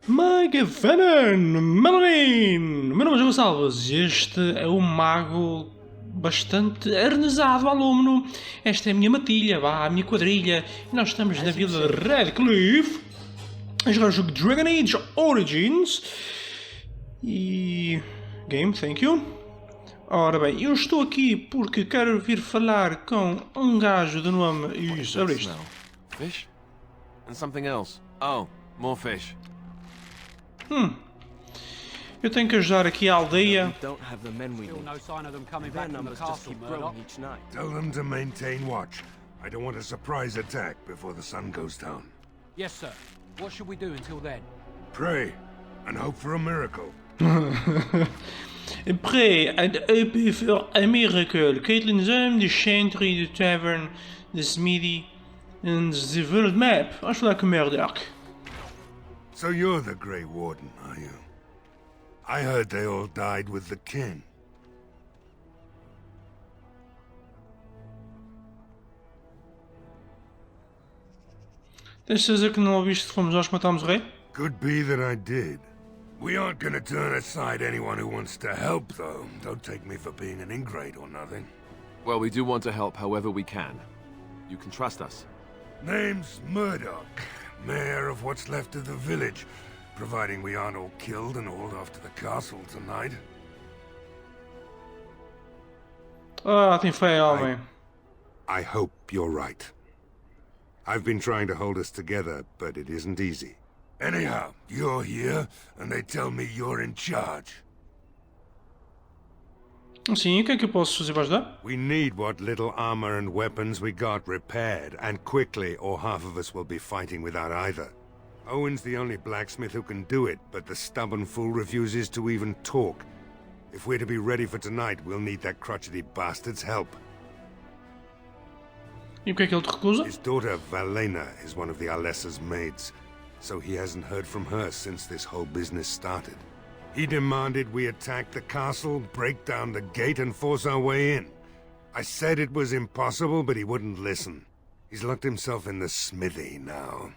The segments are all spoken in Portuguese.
Microfone Trust. Meu nome é Gonçalves e este é um mago bastante arnesado, aluno. Esta é a minha matilha, a minha quadrilha. E nós estamos na vila de Redcliff a jogar o jogo Dragon Age Origins. E... Game, thank you. Ora bem, eu estou aqui porque quero vir falar com um gajo de nome... Isso, abre isto. Fish? And something else. Oh, more fish. Eu tenho que ajudar aqui a aldeia. Don't have the men we need. No sign of them coming back Their from the numbers just castle, keep Murdoch. growing each night. Tell them to maintain watch. I don't want a surprise attack before the sun goes down. Yes, sir. What should we do until then? Pray and hope for a miracle. Pray and hope for a miracle. Caitlin's home, the chantry, the tavern, the smithy, and the world map. Acho lá que Murdoch. So you're the Grey Warden, are you? I heard they all died with the king. Tens certeza que não ouviste que fomos nós que matámos o rei? Could be that I did. We aren't gonna turn aside anyone who wants to help, though. Don't take me for being an ingrate or nothing. Well, we do want to help however we can. You can trust us. Name's Murdoch, mayor of what's left of the village, providing we aren't all killed and hauled off to the castle tonight. Tem fé, homem. I hope you're right. I've been trying to hold us together, but it isn't easy. Anyhow, you're here, and they tell me you're in charge. Sim, o que é que eu posso fazer para ajudar? We need what little armor and weapons we got repaired, and quickly, or half of us will be fighting without either. Owen's the only blacksmith who can do it, but the stubborn fool refuses to even talk. If we're to be ready for tonight, we'll need that crotchety bastard's help. E o que é que ele te recusa? His daughter, Valena, is one of the Alessa's maids, so he hasn't heard from her since this whole business started. He demanded we attack the castle, break down the gate, and force our way in. I said it was impossible, but he wouldn't listen. He's locked himself in the smithy now.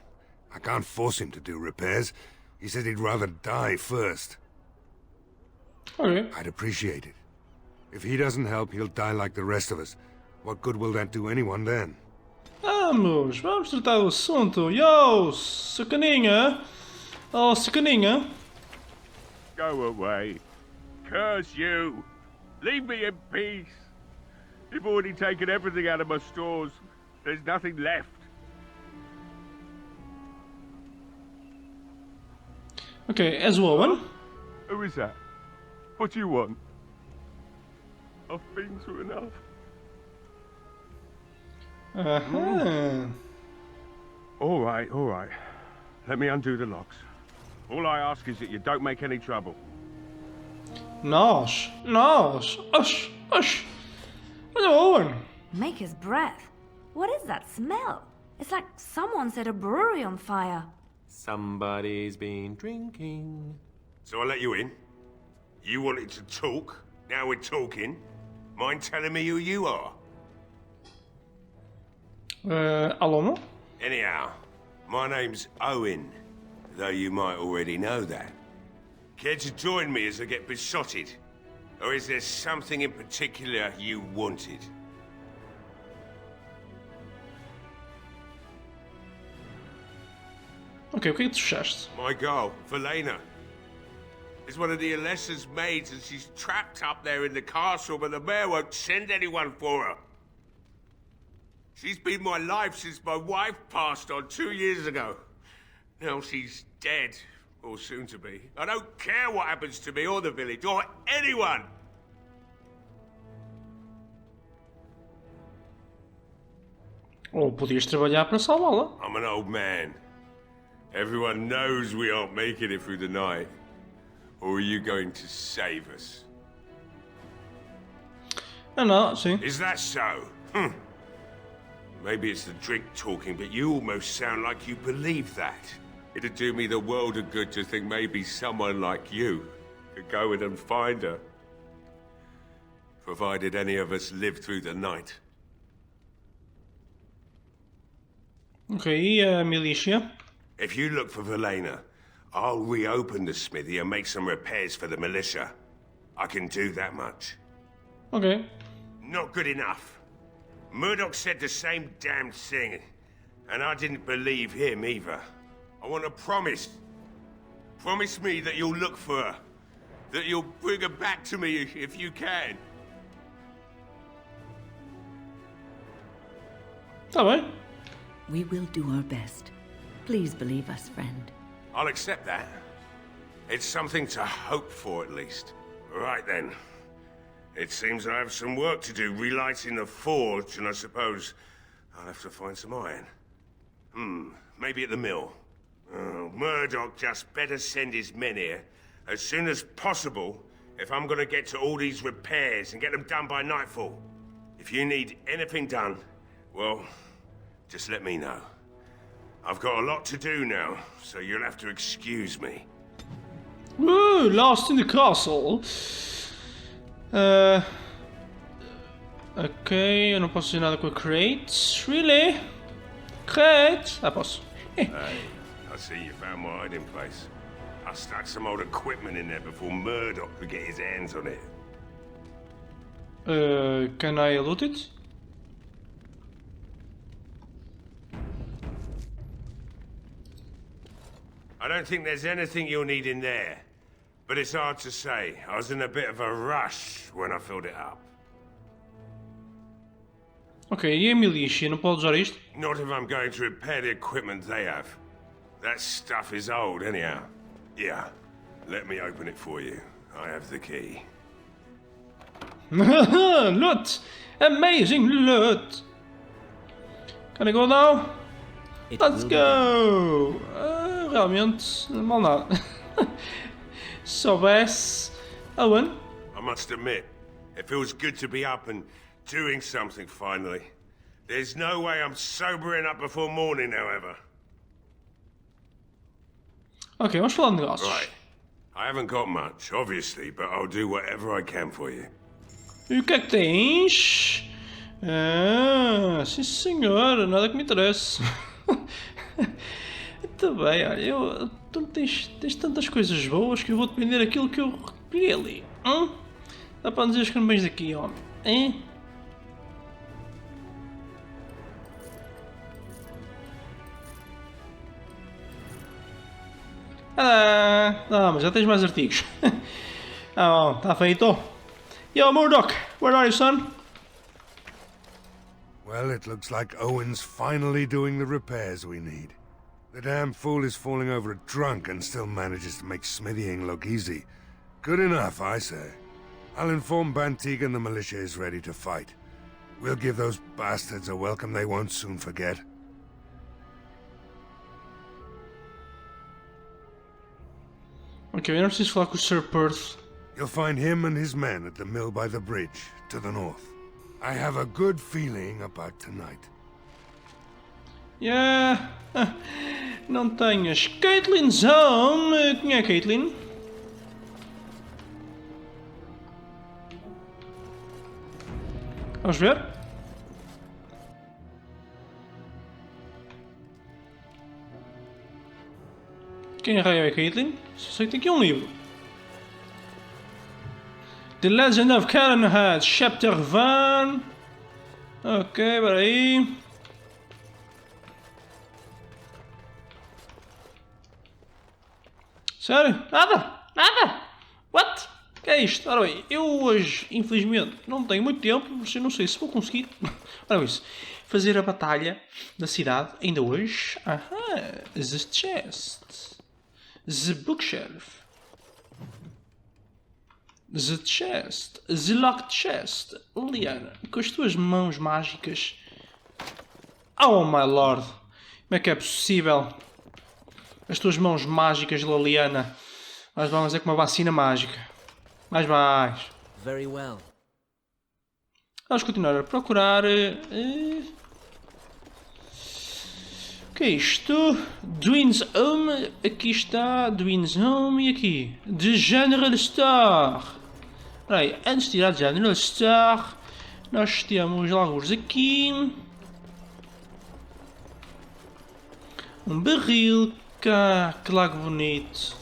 I can't force him to do repairs. He said he'd rather die first. Ok. I'd appreciate it. If he doesn't help, he'll die like the rest of us. What good will that do anyone then? Vamos tratar do assunto. Yo, sacaninha. Oh, sacaninha. Go away. Curse you. Leave me in peace. You've already taken everything out of my stores. There's nothing left. Ok, és o Owen? Who is that? What do you want? I've been through enough. All right. Let me undo the locks. All I ask is that you don't make any trouble. Nós. Osh. Olha o Owen. Make his breath. What is that smell? It's like someone set a brewery on fire. Somebody's been drinking. So I let you in. You wanted to talk. Now we're talking. Mind telling me who you are? Alô? Anyhow, my name's Owen, though you might already know that. Care to join me as I get besotted? Or is there something in particular you wanted? Ok, o que é que tu fechaste? My girl, Valena, is one of the Alessa's maids and she's trapped up there in the castle, but the mayor won't send anyone for her. She's been my life since my wife passed on 2 years ago. Now she's dead, or soon to be. I don't care what happens to me or the village, or anyone! Ou podias trabalhar para salvá-la. I'm an old man. Everyone knows we aren't making it through the night. Or are you going to save us? Não, sim. Is that so? Maybe it's the drink talking, but you almost sound like you believe that. It'd do me the world of good to think maybe someone like you could go in and find her. Provided any of us live through the night. Ok, e a milícia? If you look for Valena, I'll reopen the smithy and make some repairs for the militia. I can do that much. Ok. Not good enough. Murdoch said the same damn thing, and I didn't believe him either. I want a promise. Promise me that you'll look for her. That you'll bring her back to me if you can. Tá bem. We will do our best. Please believe us, friend. I'll accept that. It's something to hope for, at least. Right then. It seems I have some work to do relighting the forge, and I suppose I'll have to find some iron. Maybe at the mill. Oh, Murdoch just better send his men here as soon as possible if I'm gonna get to all these repairs and get them done by nightfall. If you need anything done, well, just let me know. I've got a lot to do now, so you'll have to excuse me. Woo, lost in the castle. Ok, eu não posso fazer nada com a crate. Really? Crate? Ah, posso. Hey, I see you found my hiding place. I stuck some old equipment in there before Murdoch could get his hands on it. Can I loot it? I don't think there's anything you'll need in there. But it's hard to say. I was in a bit of a rush when I filled it up. Ok, e a milícia? Não pode usar isto? Not if I'm going to repair the equipment they have. That stuff is old, anyhow. Yeah, let me open it for you. I have the key. Loot! Amazing loot! Can I go now? Let's go! Realmente, mal nada. Soubesse. Owen? I must admit, it feels good to be up and doing something finally. There's no way I'm sobering up before morning, however. Ok, vamos falar de negócios. Right. I haven't got much, obviously, but I'll do whatever I can for you. E o que é que tens? Ah, sim senhor, nada que me interesse. Muito bem, olha, tu tens tantas coisas boas que eu vou depender daquilo que eu recolhi ali. Dá para dizer os caminhos daqui, homem. Hein? Mas já tens mais artigos. Bom, está feito. Yo, Murdoch, where are you, son? Well, it looks like Owen's finally doing the repairs we need. The damn fool is falling over drunk and still manages to make smithying look easy. Good enough, I say. I'll inform Bantig and the militia is ready to fight. We'll give those bastards a welcome they won't soon forget. Ok, eu não preciso falar com o Sir Perth. You'll find him and his men at the mill by the bridge, to the north. I have a good feeling about tonight. Yeah. Não tenhas. Caitlin's home. Quem é Caitlin? Vamos ver. Quem raio é Caitlin? Só sei que tem aqui um livro. The Legend of Calenhead, Chapter 1. Ok, peraí. Sério? Nada! Nada! What? Que é isto? Ora bem, eu hoje, infelizmente, não tenho muito tempo, mas eu não sei se vou conseguir. Ora isso, fazer a batalha da cidade ainda hoje. Aham, the chest. The bookshelf. The chest. The locked chest. Liana, com as tuas mãos mágicas. Oh my lord. Como é que é possível? As tuas mãos mágicas, Liliana. Mas vamos é com uma vacina mágica. Mais. Very well. Vamos continuar a procurar. O que é isto? Dwin's Home. Aqui está. Dwin's Home. E aqui? The General Store. Aí, antes de ir à General Store, nós temos alguns aqui. Um barril. cá, que lago bonito.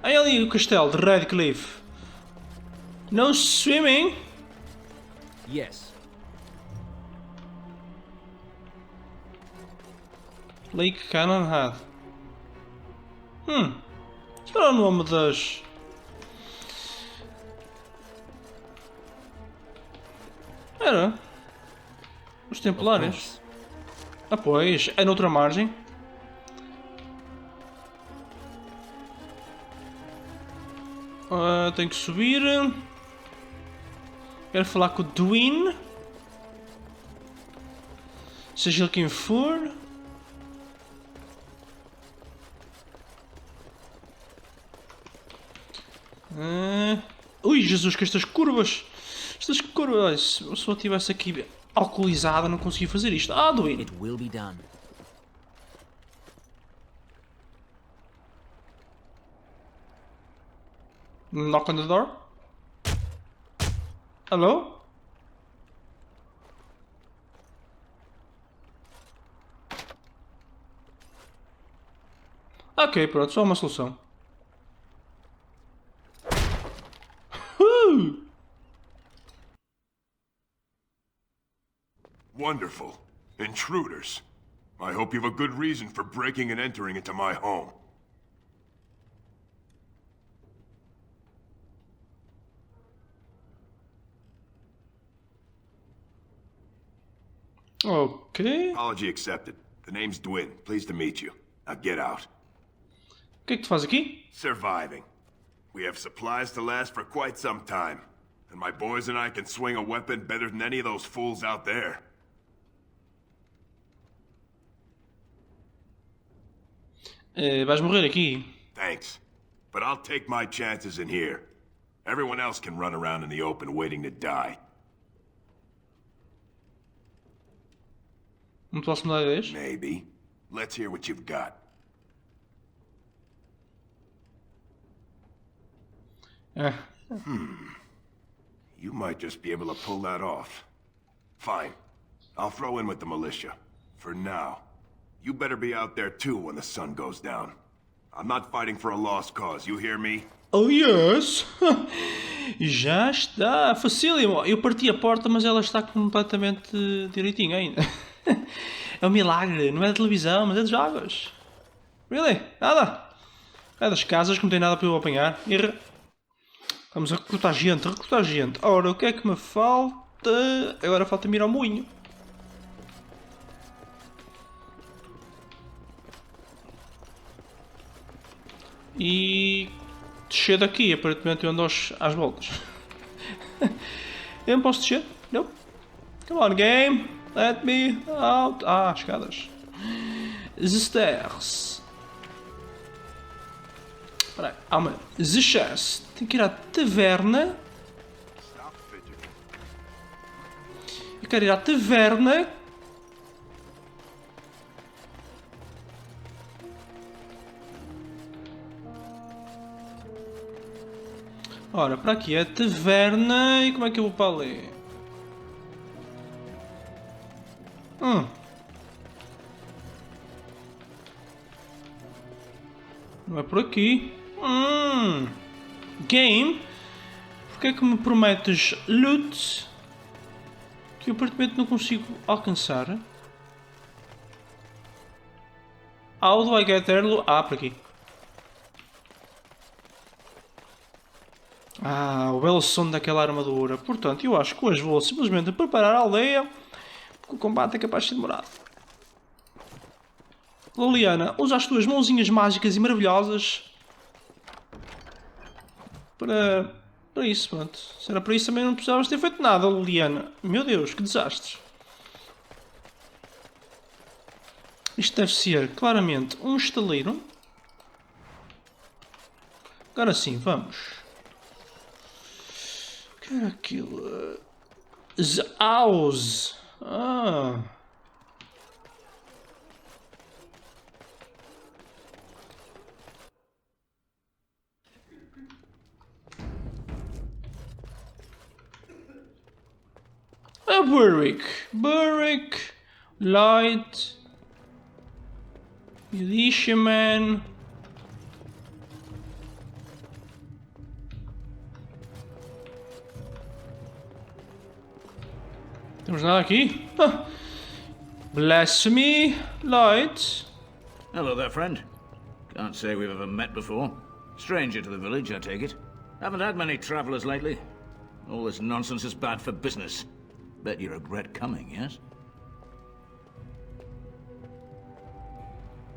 Aí ali o castelo de Redcliff. No swimming? Yes. Lake Cannon Head. Será o nome das... Era. Os Templários. Ah, pois. É noutra margem. Tenho que subir. Quero falar com o Dwin. Seja ele quem for. Ui, Jesus, que estas curvas. Estas curvas. Se eu só estivesse aqui alcoolizado, não conseguia fazer isto. Ah, Dwin. It will be done. Knock on the door. Hello? Ok, pronto, só uma solução. Wonderful. Intruders. I hope you have a good reason for breaking and entering into my home. Ok. Apology accepted. The name's Dwin. Pleased to meet you. Now get out. O que é que tu faz aqui? Surviving. We have supplies to last for quite some time. And my boys and I can swing a weapon better than any of those fools out there. Vais morrer aqui. Thanks. But I'll take my chances in here. Everyone else can run around in the open waiting to die. Não te posso mudar de vez? Maybe. Let's hear what you've got. You might just be able to pull that off. Fine. I'll throw in with the militia. For now. You better be out there too when the sun goes down. I'm not fighting for a lost cause, you hear me? Oh yes! Já está, facílimo. Eu parti a porta, mas ela está completamente direitinho ainda. É um milagre, não é da televisão, mas é dos jogos. Really? Nada? É das casas que não tem nada para eu apanhar. Vamos a recrutar gente, recrutar gente. Ora, o que é que me falta? Agora falta-me ir ao moinho. E descer daqui, aparentemente eu ando às voltas. Eu não posso descer? Não. Come on, game. Let me out. Ah, escadas. The stairs. Espera aí. Há uma the chest. Tenho que ir à taverna. Eu quero ir à taverna. Ora, para aqui é a taverna e como é que eu vou para ali? Não é por aqui. Game? Porque é que me prometes loot que eu aparentemente não consigo alcançar? How do I get there? Ah, por aqui. Ah, o belo som daquela armadura. Portanto, eu acho que hoje vou simplesmente preparar a aldeia, porque o combate é capaz de ser demorado. Liliana, usa as tuas mãozinhas mágicas e maravilhosas para isso, pronto. Se era para isso também não precisavas ter feito nada, Liliana. Meu Deus, que desastre. Isto deve ser, claramente, um estaleiro. Agora sim, vamos. O que era aquilo? The house. Ah. A Burrick. Burrick. Light. Delícia, man. Temos nada aqui? Ah. Bless me, light. Hello there, friend. Can't say we've ever met before. Stranger to the village, I take it. Haven't had many travelers lately. All this nonsense is bad for business. Bet you regret coming, yes?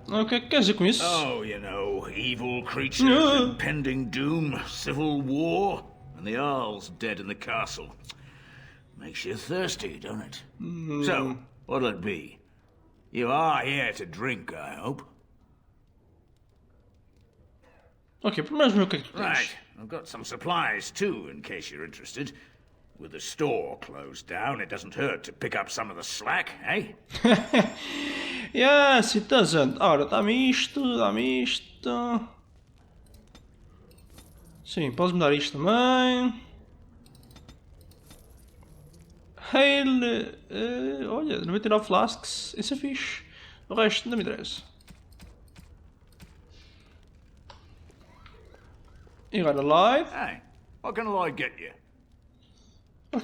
O que é que quer dizer com isso? Oh, you know, evil creatures, impending doom, civil war, and the Earl's dead in the castle. Makes you thirsty, don't it? So, what'll it be? You are here to drink, I hope. Ok, primeiro ver o que é que tu Right, tens. I've got some supplies too, in case you're interested. With the store closed down, it doesn't hurt to pick up some of the slack, eh? Yes, it doesn't. Ora, dá-me isto, dá-me isto. Sim, podes me dar isto também. Hail, olha, 99 flasks, isso é fixe. O resto não me interessa. E agora Lloyd. Hey, what can Lloyd get you?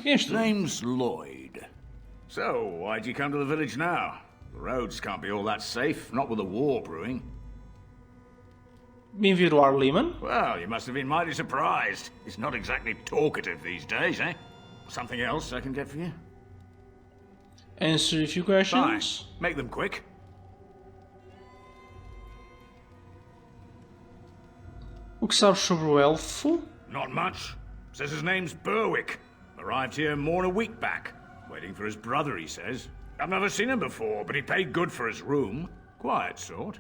Quem és tu? Name's Lloyd. So, why'd you come to the village now? The roads can't be all that safe, not with a war brewing. Vim ver o Arliman. Well, you must have been mighty surprised. He's not exactly talkative these days, eh? Something else I can get for you? Answer a few Fine. questions. Make them quick. O que sabes sobre o elfo? Not much. Says his name's Berwick. Arrived here more than a week back. Waiting for his brother, he says. I've never seen him before, but he paid good for his room. Quiet sort.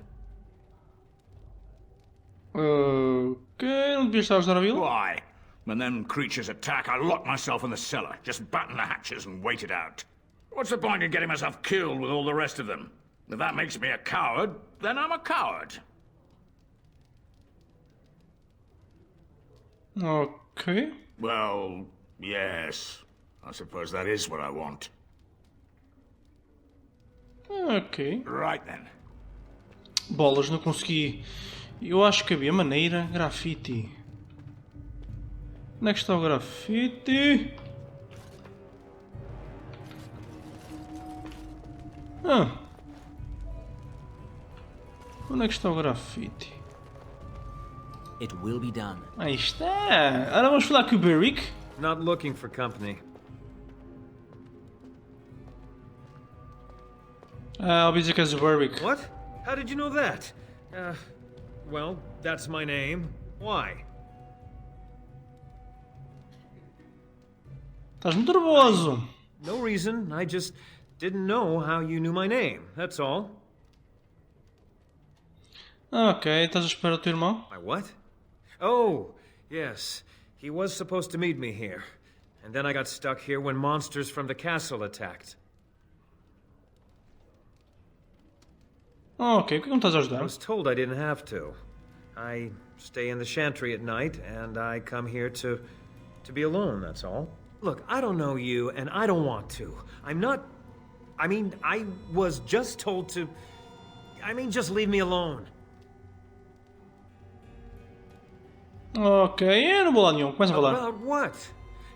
Ok, não devias estar a ajudar a vila? Why? When them creatures attack, I lock myself in the cellar. Just batten the hatches and wait it out. What's the point in getting myself killed with all the rest of them? If that makes me a coward, then I'm a coward. Ok. Well, yes. I suppose that is what I want. Ok. Right then. Bolas, não consegui. Eu acho que havia maneira. Grafite. Onde é que está o grafite? Ah. Onde é que está o grafite? It will be done. Aí está. Agora vamos falar com o Berwick. Not looking for company. I'll be dizer que és o Berwick. What? How did you know that? Well, that's my name. Why? Estás muito nervoso. No reason. I just didn't know how you knew my name. That's all. Ok, estás a esperar o teu irmão? My what? Oh, yes. He was supposed to meet me here. And then I got stuck here when monsters from the castle attacked. Ok, por que não estás a I ajudar? was told I didn't have to. I stay in the chantry at night, and I come here to be alone, that's all. Look, I don't know you, and I don't want to. I'm not... I mean, I was just told to... I mean, just leave me alone. Ok, eu não vou lá nenhum. Começa a falar. About what?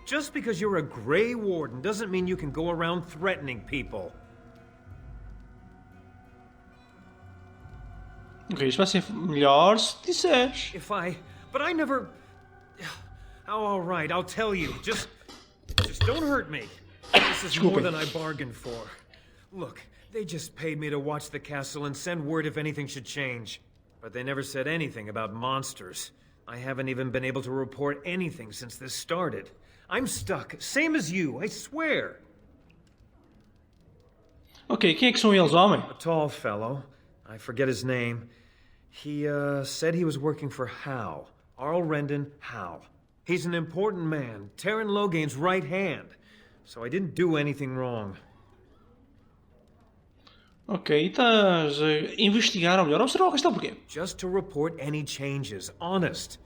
Just because you're a Grey Warden doesn't mean you can go around threatening people. Ok, isto vai ser melhor se disseres. But I never... Oh, all right, I'll tell you. Just don't hurt me. This is more than I bargained for. Look, they just paid me to watch the castle and send word if anything should change. But they never said anything about monsters. I haven't even been able to report anything since this started. I'm stuck, same as you, I swear. Ok, quem é que são eles, homem? A tall fellow. I forget his name. He, said he was working for Hal. Arl Rendon Hal. He's an important man, Terran Logain's right hand. So I didn't do anything wrong. Ok, e estás a investigar, ou melhor, observar o que está porquê? Just to report any changes, honest.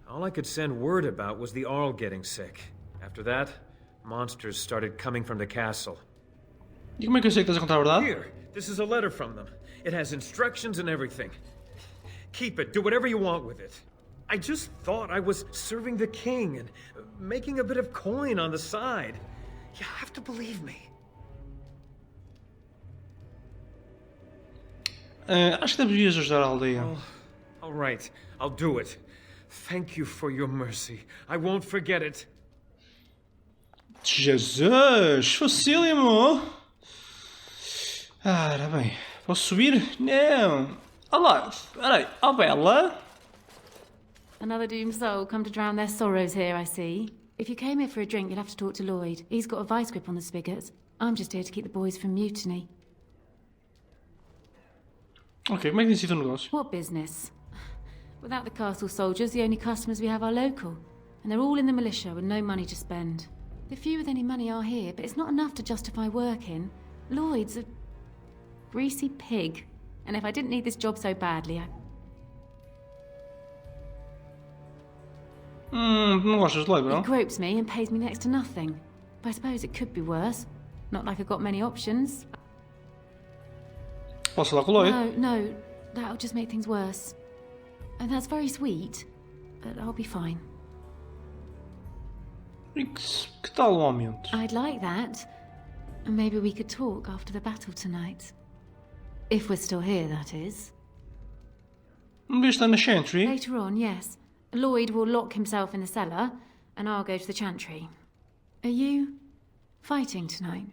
All I could send word about was the Arl getting sick. After that, monsters started coming from the castle. E como é que eu sei que estás a contar a verdade? Here, this is a letter from them. It has instructions and everything. Keep it. Do whatever you want with it. I just thought I was serving the king and making a bit of coin on the side. You have to believe me. Acho que devias ajudar a aldeia. All right, I'll do it. Thank you for your mercy. I won't forget it. Jesus! Facílimo! Ora bem, posso subir? Não! Olá, peraí, ó Bella! Another doomed soul come to drown their sorrows here, I see. If you came here for a drink, you'll have to talk to Lloyd. He's got a vice grip on the spigots. I'm just here to keep the boys from mutiny. Ok, como é que tem sido o negócio? What business? Without the castle soldiers, the only customers we have are local. And they're all in the militia with no money to spend. The few with any money are here, but it's not enough to justify working. Lloyd's a greasy pig. And if I didn't need this job so badly, não gostas de Lloyd, não? He gropes me and pays me next to nothing. But I suppose it could be worse. Not like I've got many options. Posso falar com o Lloyd? No, that'll just make things worse. And that's very sweet, but I'll be fine. E que tal um aumento? I'd like that. And maybe we could talk after the battle tonight. If we're still here, that is. Não devias estar na Chantry? Later on, yes. Lloyd will lock himself in the cellar, and I'll go to the chantry. Are you fighting tonight?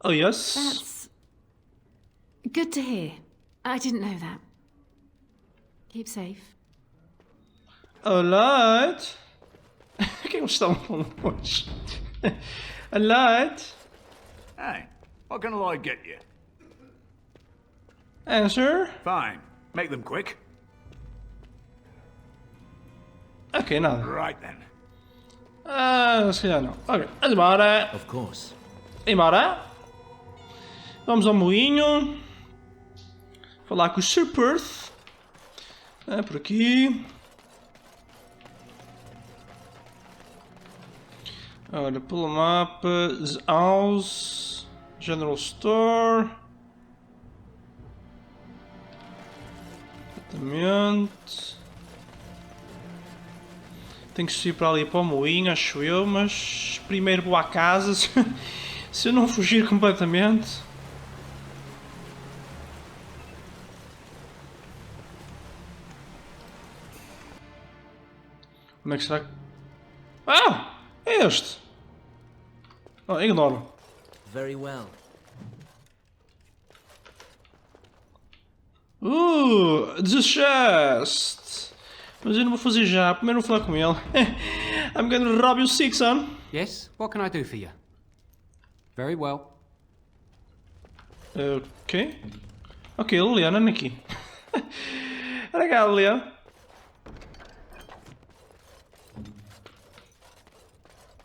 Oh, yes. That's good to hear. I didn't know that. Keep safe. Alright. O que é que eles estão falando hoje? Alright. Hey, what can Lloyd get you? Answer. Fine. Make them quick. Ok, nada. Right then. Se calhar não. Ok, vamos embora. Of course. Embora. Vamos ao moinho. Falar com o Sir Perth. Por aqui. Ora, pelo mapa. The House. General Store. Exatamente. Tenho que subir para ali para o moinho, acho eu, mas primeiro vou à casa. Se eu não fugir completamente. Como é que será que... Ah! É este! Oh, ignoro. Very well. The chest! Mas eu não vou fazer já, primeiro vou falar com ele. I'm gonna rob you sick, son. Yes, what can I do for you? Very well. Ok. Ok, Liliana, anda aqui. Olha cá, Liliana.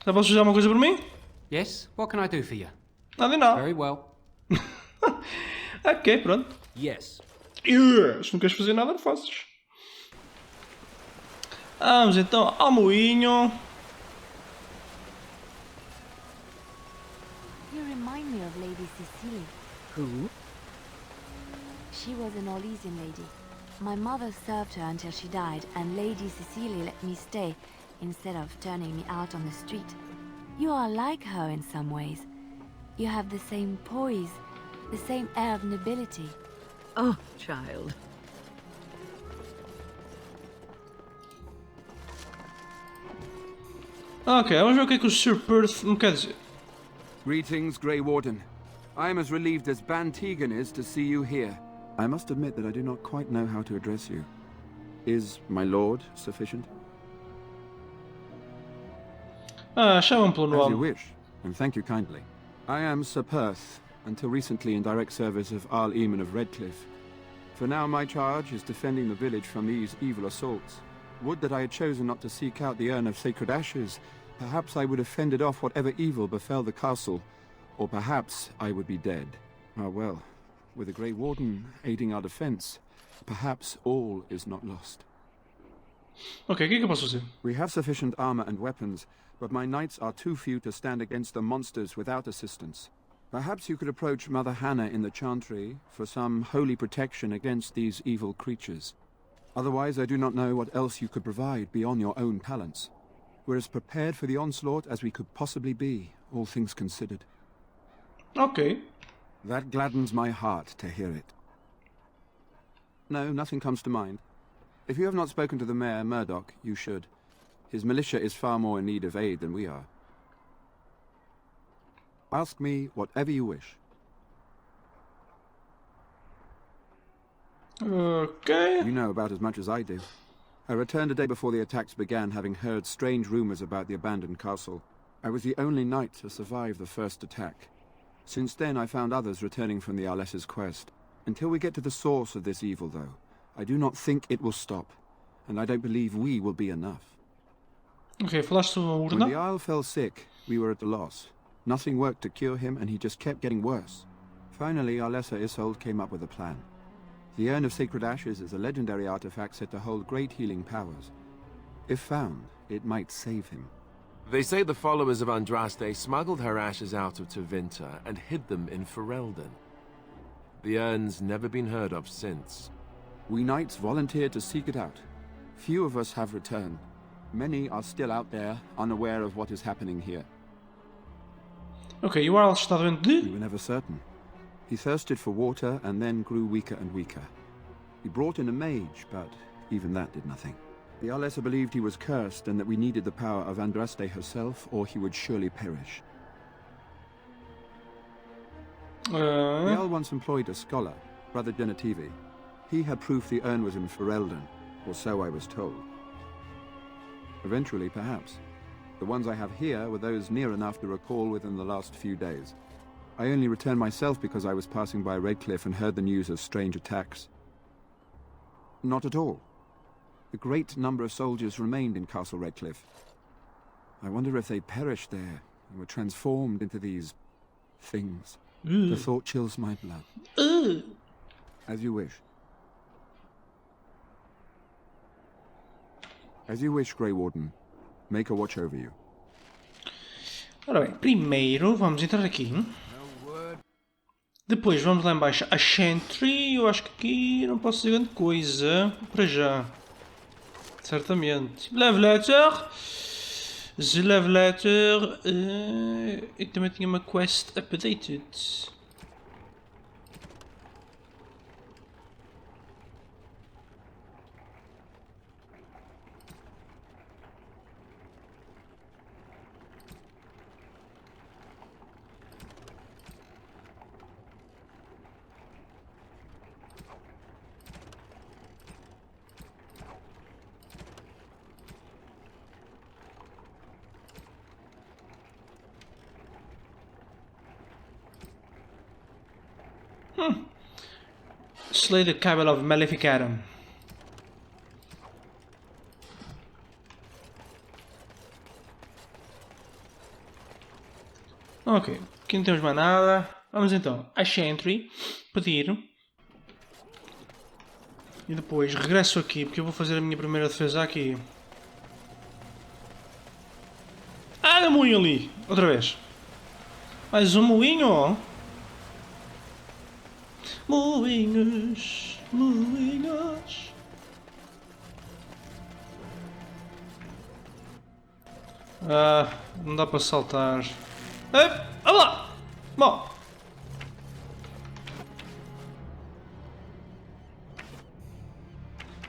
Já posso usar uma coisa por mim? Yes, what can I do for you? Nada e nada. Very well. Ok, pronto. Yes. Yes. Se não queres fazer nada, não fazes. Vamos então ao moinho. You remind me of Lady Cecilia. Who? She was an Orlesian lady. My mother served her until she died, and Lady Cecilia let me stay instead of turning me out on the street. You are like her in some ways. You have the same poise, the same air of nobility. Oh, child. Ok, vamos ver o que é que o Sir Perth me quer dizer. Greetings, Grey Warden. I am as relieved as Bantegan is to see you here. I must admit that I do not quite know how to address you. Is my lord sufficient? Chama-me pelo As you nome. wish, and thank you kindly. I am Sir Perth, until recently in direct service of Arl Eamon of Redcliff. For now my charge is defending the village from these evil assaults. Would that I had chosen not to seek out the urn of sacred ashes. Perhaps I would have fended off whatever evil befell the castle, or perhaps I would be dead. Ah well, with the Grey Warden aiding our defense, perhaps all is not lost. Ok, o que é que eu posso fazer? We have sufficient armor and weapons, but my knights are too few to stand against the monsters without assistance. Perhaps you could approach Mother Hannah in the Chantry for some holy protection against these evil creatures. Otherwise, I do not know what else you could provide beyond your own talents. We're as prepared for the onslaught as we could possibly be, all things considered. Ok. That gladdens my heart to hear it. No, nothing comes to mind. If you have not spoken to the Mayor, Murdoch, you should. His militia is far more in need of aid than we are. Ask me whatever you wish. Okay. You know about as much as I do. I returned a day before the attacks began, having heard strange rumors about the abandoned castle. I was the only knight to survive the first attack. Since then, I found others returning from the Arlessa's quest. Until we get to the source of this evil, though, I do not think it will stop, and I don't believe we will be enough. Ok, falaste sobre a When Horda? the Isle fell sick, we were at a loss. Nothing worked to cure him, and he just kept getting worse. Finally, Arlessa Isolde came up with a plan. The Urn of Sacred Ashes is a legendary artifact said to hold great healing powers. If found, it might save him. They say the followers of Andraste smuggled her ashes out of Tevinter and hid them in Ferelden. The urn's never been heard of since. We knights volunteered to seek it out. Few of us have returned. Many are still out there, unaware of what is happening here. Ok, e o Arl está doente de? We were never certain. He thirsted for water and then grew weaker and weaker. We brought in a mage, but even that did nothing. The Arlessa believed he was cursed and that we needed the power of Andraste herself, or he would surely perish. The Earl once employed a scholar, Brother Genetivi. He had proof the urn was in Ferelden, or so I was told. Eventually, perhaps. The ones I have here were those near enough to recall within the last few days. I only returned myself because I was passing by Redcliff and heard the news of strange attacks. Not at all. A great number of soldiers remained in Castle Redcliff. I wonder if they perished there and were transformed into these things. The thought chills my blood. As you wish. As you wish, Grey Warden. Make a watch over you. Ora bem, primeiro vamos entrar aqui. Depois vamos lá embaixo a Chantry. Eu acho que aqui não posso dizer grande coisa. Para já. Certamente. Love letter. The love letter. E também tinha uma quest updated. Slay the Cabal of Maleficarum. Ok, aqui não temos mais nada. Vamos então a Chantry, pedir. E depois regresso aqui, porque eu vou fazer a minha primeira defesa aqui. Ah, um moinho ali! Outra vez. Mais um moinho! Moinhos, moinhos. Ah, não dá para saltar. Olha lá! Bom.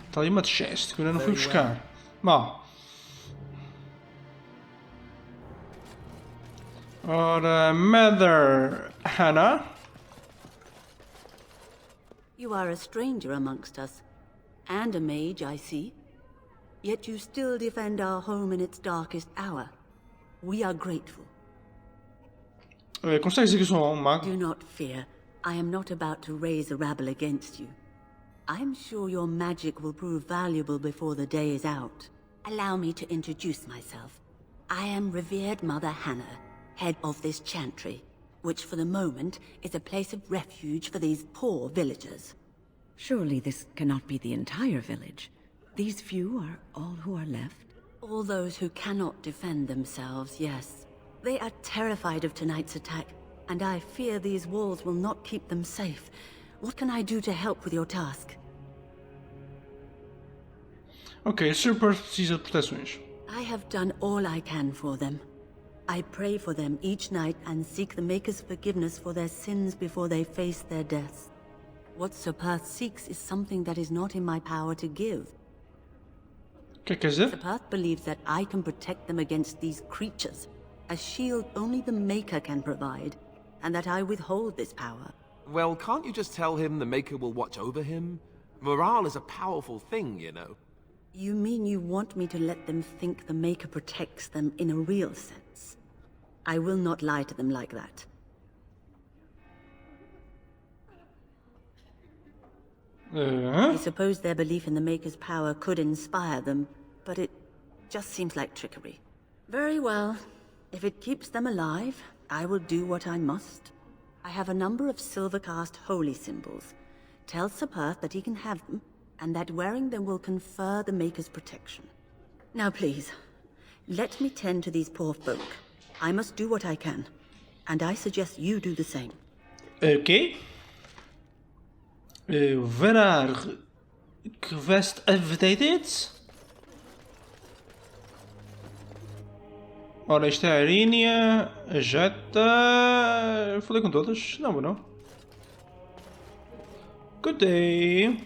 Está ali uma chest que eu ainda não fui buscar. Bom. Ora, Mother Hannah. You are a stranger amongst us, and a mage, I see. Yet you still defend our home in its darkest hour. We are grateful. Consegue dizer que eu sou um mago? Do not fear. I am not about to raise a rabble against you. I'm sure your magic will prove valuable before the day is out. Allow me to introduce myself. I am revered Mother Hannah, head of this chantry, which for the moment is a place of refuge for these poor villagers. Surely this cannot be the entire village. These few are all who are left? All those who cannot defend themselves, yes. They are terrified of tonight's attack, and I fear these walls will not keep them safe. What can I do to help with your task? Ok, Super precisa de proteções. I have done all I can for them. I pray for them each night and seek the Maker's forgiveness for their sins before they face their deaths. What Sir Perth seeks is something that is not in my power to give. O que é que quer dizer? Sir Perth believes that I can protect them against these creatures, a shield only the Maker can provide, and that I withhold this power. Well, can't you just tell him the Maker will watch over him? Morale is a powerful thing, you know. You mean you want me to let them think the Maker protects them in a real sense? I will not lie to them like that. I suppose their belief in the Maker's power could inspire them, but it just seems like trickery. Very well. If it keeps them alive, I will do what I must. I have a number of silver-cast holy symbols. Tell Sir Perth that he can have them, and that wearing them will confer the Maker's protection. Now please, let me tend to these poor folk. I must do what I can, and I suggest you do the same. Ok. Verar quest updated. Ora, esta é a Irínia, a Jetta. Falei com todas? Não, não. Good day.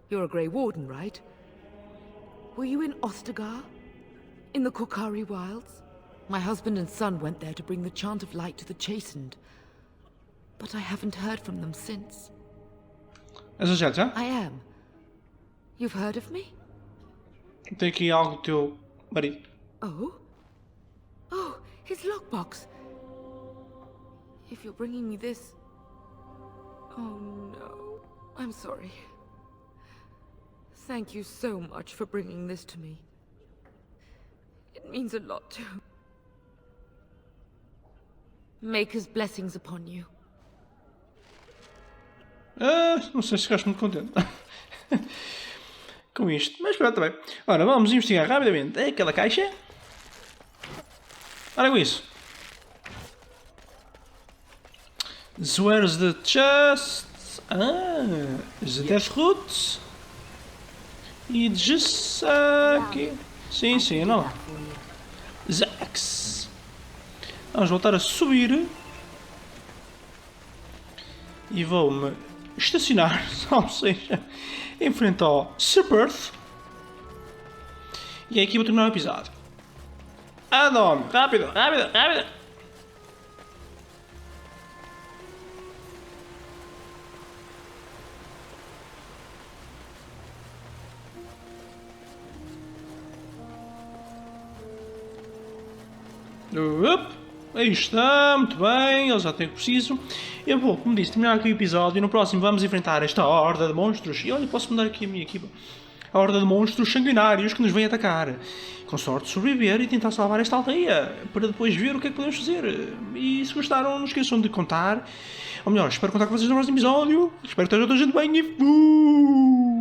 You're a Grey Warden, right? Were you in Ostagar? In the Korkari Wilds? My husband and son went there to bring the chant of light to the chastened. But I haven't heard from them since. És a Jetta? I am. You've heard of me? Tem aqui algo do teu marido. Oh? Oh, his lockbox. If you're bringing me this... Oh no. I'm sorry. Thank you so much for bringing this to me. It means a lot to... Maker's blessings upon you. Não sei se ficaste muito contente com isto, mas pronto, também. Ora, vamos investigar rapidamente aquela caixa. Olha com isso. Where's the chest? The Death Root. E just aqui. Sim, sim, não. Zax. Vamos voltar a subir. E vou-me estacionar, ou seja, em frente ao Sir Perth. E aqui vou terminar o episódio. Adão, rápido, rápido, rápido. Aí está, muito bem, ele já tem o que preciso. Eu vou, como disse, terminar aqui o episódio e no próximo vamos enfrentar esta horda de monstros. E olha, posso mudar aqui a minha equipa. A horda de monstros sanguinários que nos vem atacar. Com sorte sobreviver e tentar salvar esta aldeia, para depois ver o que é que podemos fazer. E se gostaram, não esqueçam de contar. Ou melhor, espero contar com vocês no próximo episódio. Espero que esteja toda a gente bem e...